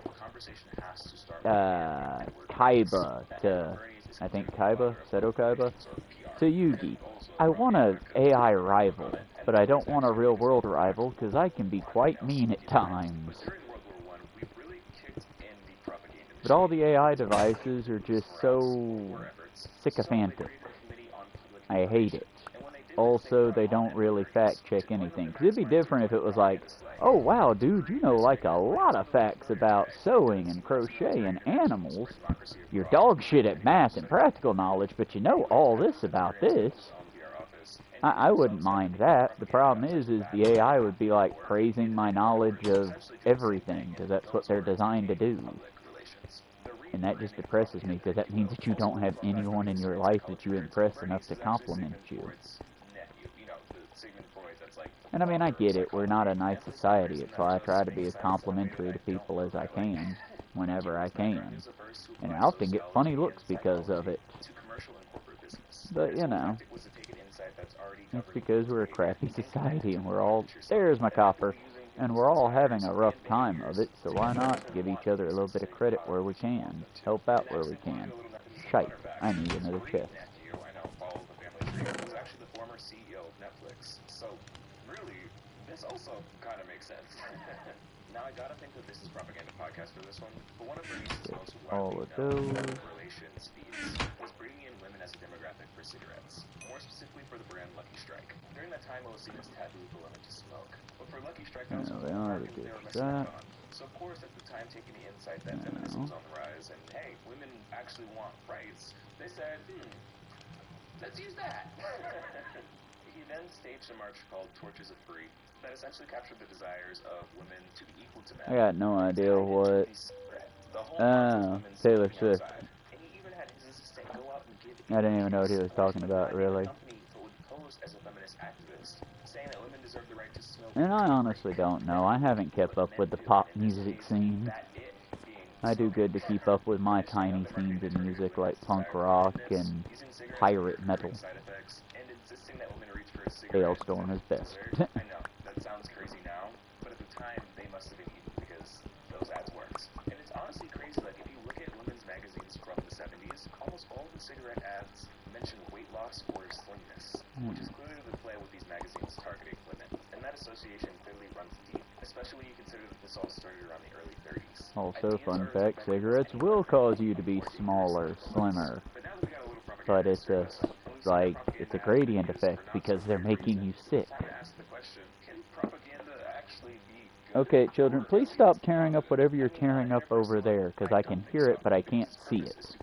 Kaiba to, I think Kaiba, Seto Kaiba, to Yugi. I want an AI rival, but I don't want a real world rival, because I can be quite mean at times. But all the AI devices are just so sycophantic. I hate it. Also, they don't really fact-check anything. Because it'd be different if it was like, oh wow, dude, you know like a lot of facts about sewing and crochet and animals. You're dog shit at math and practical knowledge, but you know all this about this. I wouldn't mind that. The problem is the AI would be like praising my knowledge of everything, because that's what they're designed to do. And that just depresses me, because that means that you don't have anyone in your life that you impress enough to compliment you. And I mean, I get it, we're not a nice society, it's why I try to be as complimentary to people as I can, whenever I can. And I often get funny looks because of it. But, you know, it's because we're a crappy society, and we're all, there's my copper, and we're all having a rough time of it, so why not give each other a little bit of credit where we can, help out where we can. Shite, I need another chest. This also kind of makes sense. Now, I gotta think that this is propaganda podcast for this one, but one of Bernice's most all widely of known those. relations feeds was bringing in women as a demographic for cigarettes, more specifically for the brand Lucky Strike. During that time, it was seen as taboo for women to smoke, but for Lucky Strike, that was There a we whole are, market the they were good missing shot. out on. So, of course, at the time, taking the insight that feminism was on the rise, and hey, women actually want rights, they said, let's use that. He then staged a march called Torches of Free that essentially captured the desires of women to be equal to men. I got no idea what. The whole march was women Taylor smoking Swift. outside. And he even had his assistant go out and give I didn't even know what he was talking about, really. company who would pose as a feminist activist, saying that women deserve the right to smoke. And I honestly don't know. I haven't kept up with the pop music scene. I do good to keep up with my tiny scenes of music like punk rock and pirate metal. Dale Storm is best. I know, that sounds crazy now, but at the time, they must have been evil because those ads worked. And it's honestly crazy, like, if you look at women's magazines from the 70s, almost all the cigarette ads mention weight loss or slimness, which is clearly the play with these magazines targeting women. And that association clearly runs deep, especially when you consider that this all started around the early 30s. Also, fun fact, cigarettes will cause you to be smaller, slimmer. But it's a, like, it's a gradient effect because they're making you sick. Okay, children, please stop tearing up whatever you're tearing up over there, because I can hear it, but I can't see it.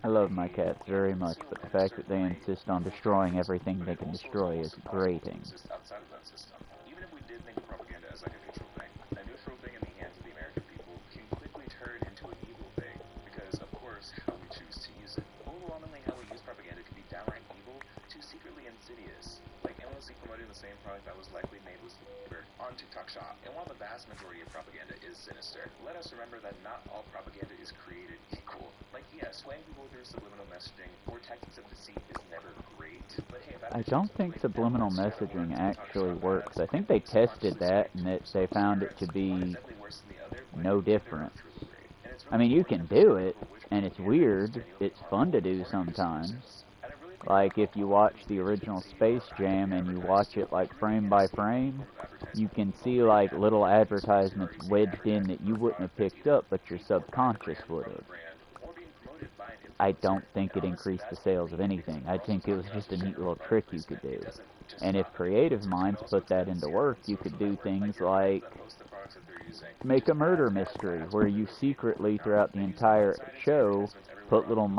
I love my cats very much, but the fact that they insist on destroying everything they can destroy is grating. Even if we did think of propaganda as like a neutral thing in the hands of the American people can quickly turn into an evil thing, because of course how we choose to use it. Overwhelmingly, how we use propaganda can be downright evil to secretly insidious, like endlessly promoting the same product that was likely made with flavor on TikTok Shop. And while the vast majority of propaganda is sinister, let us remember that not all propaganda is created equal. Like, yeah, swaying people through subliminal messaging or tactics of deceit is never great, but hey, I don't think subliminal messaging actually works. I think they tested that and they found it to be no different. I mean, you can do it, and it's weird. It's fun to do sometimes. Like, if you watch the original Space Jam and you watch it, like, frame by frame, you can see, like, little advertisements wedged in that you wouldn't have picked up, but your subconscious would have. I don't think it increased the sales of anything. I think it was just a neat little trick you could do. And if creative minds put that into work, you could do things like make a murder mystery where you secretly, throughout the entire show, put little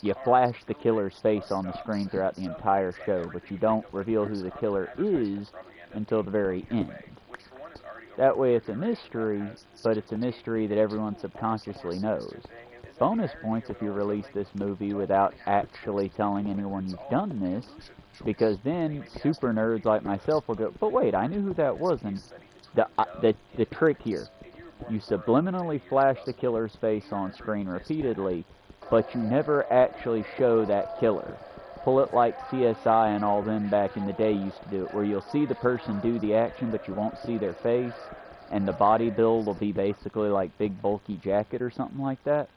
you flash the killer's face on the screen throughout the entire show, but you don't reveal who the killer is until the very end. That way it's a mystery, but it's a mystery that everyone subconsciously knows. Bonus points if you release this movie without actually telling anyone you've done this, because then super nerds like myself will go, but wait, I knew who that was. And the trick here, you subliminally flash the killer's face on screen repeatedly, but you never actually show that killer. Pull it like CSI and all them back in the day used to do it, where you'll see the person do the action, but you won't see their face, and the body build will be basically like big bulky jacket or something like that.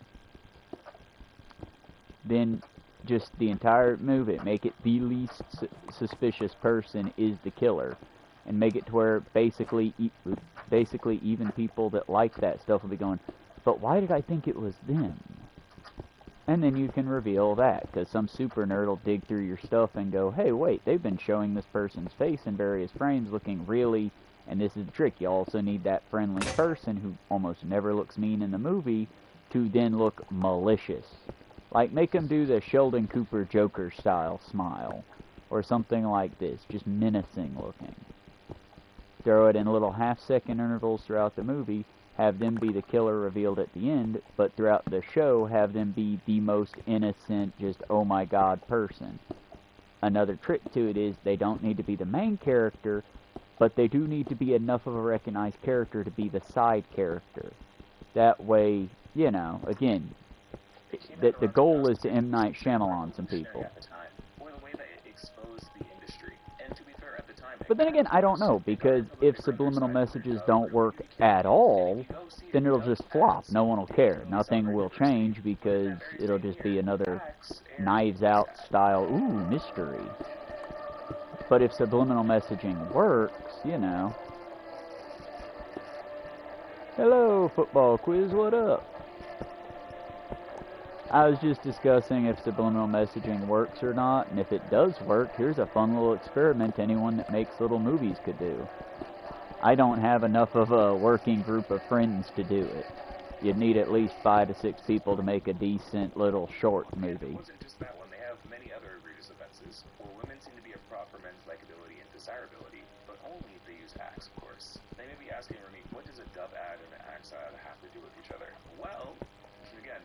Then just the entire movie, make it the least suspicious person is the killer, and make it to where basically even people that like that stuff will be going, but why did I think it was them? And then you can reveal that, because some super nerd will dig through your stuff and go, hey, wait, they've been showing this person's face in various frames looking really, and this is the trick, you also need that friendly person who almost never looks mean in the movie to then look malicious. Like, make them do the Sheldon Cooper Joker style smile, or something like this, just menacing looking. Throw it in little half-second intervals throughout the movie, have them be the killer revealed at the end, but throughout the show, have them be the most innocent, just oh my god person. Another trick to it is they don't need to be the main character, but they do need to be enough of a recognized character to be the side character. That way, you know, again, the goal is to M. Night Shyamalan some people. Or the way that it exposed the industry. And to be fair, at the time, But then again, I don't know, because if subliminal messages don't work at all, then it'll just flop. No one will care. Nothing will change because it'll just be another Knives Out style, ooh, mystery. But if subliminal messaging works, you know. Hello, football quiz, what up? I was just discussing if subliminal messaging works or not, and if it does work, here's a fun little experiment anyone that makes little movies could do. I don't have enough of a working group of friends to do it. You'd need at least 5 to 6 people to make a decent little short movie. It wasn't just that one. They have many other egregious offenses where women seem to be a prop for men's likability and desirability, but only if they use axe, of course. They may be asking Remy, what does a dove ad and an axe ad have to do with each other? Well, again,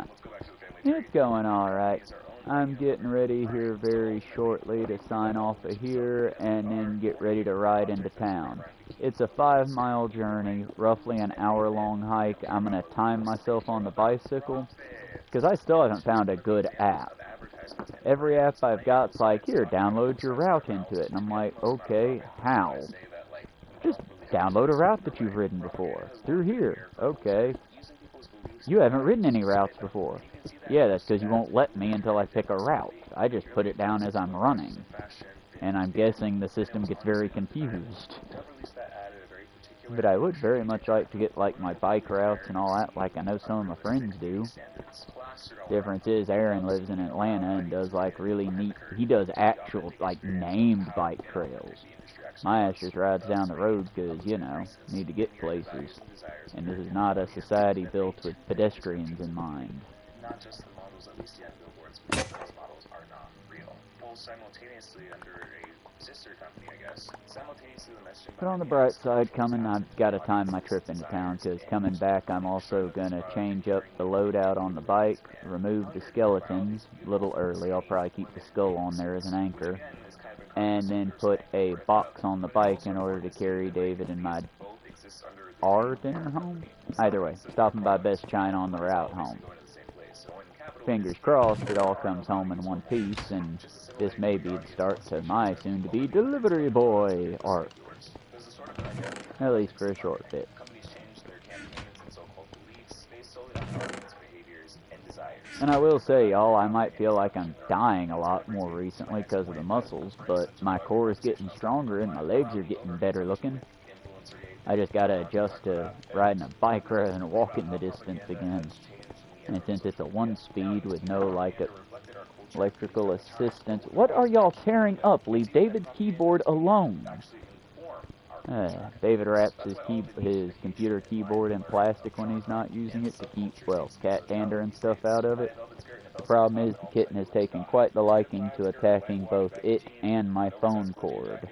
let's go back to the family tree. It's going alright. I'm getting ready here very shortly to sign off of here and then get ready to ride into town. It's a 5-mile journey, roughly an hour-long hike. I'm going to time myself on the bicycle, because I still haven't found a good app. Every app I've got's like, here, download your route into it. And I'm like, okay, how? Just download a route that you've ridden before. Through here. Okay. You haven't ridden any routes before. Yeah, that's because you won't let me until I pick a route. I just put it down as I'm running. And I'm guessing the system gets very confused. But I would very much like to get, like, my bike routes and all that, like I know some of my friends do. Difference is, Aaron lives in Atlanta and does, like, really neat, he does actual, like, named bike trails. My ass just rides down the road because, you know, need to get places. And this is not a society built with pedestrians in mind. Not just the models that we see on billboards, because those models are not real. Both simultaneously under a sister company, I guess. Simultaneously, the messaging. But on the bright side, I've got to time my trip into town, because coming back, I'm also going to change up the loadout on the bike, remove the skeletons a little early. I'll probably keep the skull on there as an anchor, and then put a box on the bike in order to carry David and my dinner home. Either way, stopping by Best China on the route home. Fingers crossed it all comes home in one piece, and this may be the start to my soon-to-be delivery boy arc. At least for a short bit. And I will say, y'all, I might feel like I'm dying a lot more recently because of the muscles, but my core is getting stronger and my legs are getting better looking. I just gotta adjust to riding a bike rather than walking the distance again. And since it's a 1-speed with no, like, electrical assistance... What are y'all tearing up? Leave David's keyboard alone. David wraps his computer keyboard in plastic when he's not using it to keep, well, cat dander and stuff out of it. The problem is the kitten has taken quite the liking to attacking both it and my phone cord.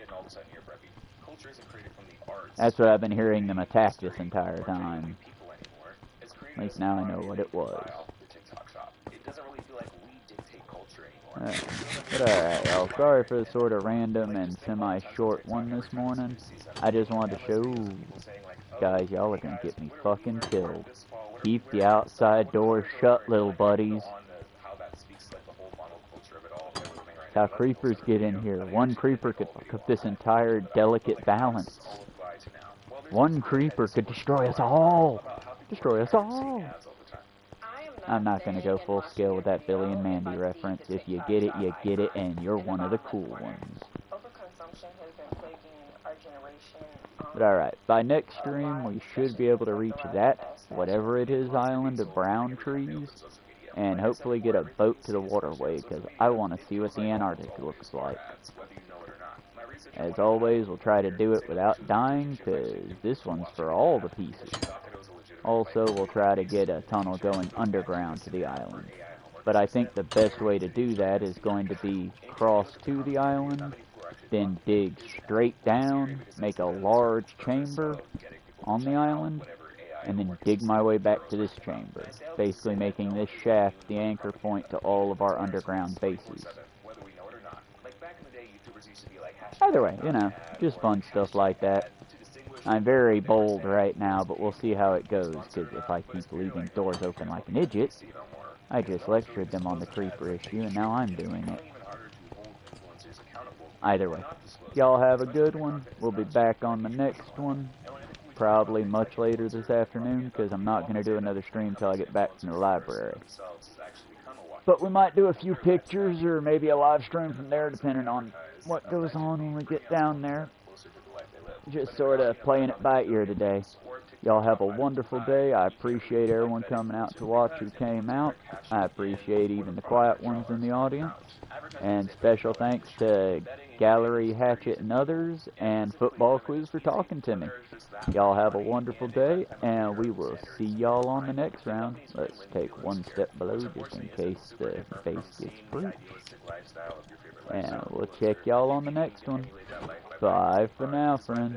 That's what I've been hearing them attack this entire time. At least now I know what it was. But alright, y'all. Sorry for the sort of random and semi-short one this morning. I just wanted to show... Guys, y'all are gonna get me fucking killed. Keep the outside door shut, little buddies. That's how creepers get in here. One creeper could fuck up this entire delicate balance. One creeper could destroy us all. Destroy us all. I'm not going to go full scale with that Billy and Mandy reference. If you get it, you get it, and you're one of the cool ones. But alright, by next stream, we should be able to reach that, whatever it is, island of brown trees, and hopefully get a boat to the waterway, because I want to see what the Antarctic looks like. As always, we'll try to do it without dying, because this one's for all the pieces. Also, we'll try to get a tunnel going underground to the island. But I think the best way to do that is going to be cross to the island, then dig straight down, make a large chamber on the island, and then dig my way back to this chamber, basically making this shaft the anchor point to all of our underground bases. Either way, you know, just fun stuff like that. I'm very bold right now, but we'll see how it goes, because if I keep leaving doors open like an idiot, I just lectured them on the creeper issue, and now I'm doing it. either way, y'all have a good one. We'll be back on the next one, probably much later this afternoon, because I'm not going to do another stream until I get back from the library. But we might do a few pictures or maybe a live stream from there, depending on what goes on when we get down there. Just sort of playing it by ear today. Y'all have a wonderful day. I appreciate everyone coming out to watch who came out. I appreciate even the quiet ones in the audience. And special thanks to Gallery, Hatchet, and others, and Football Quiz for talking to me. Y'all have a wonderful day, and we will see y'all on the next round. Let's take one step below just in case the face gets breached. And we'll check y'all on the next one. Bye for now, friends.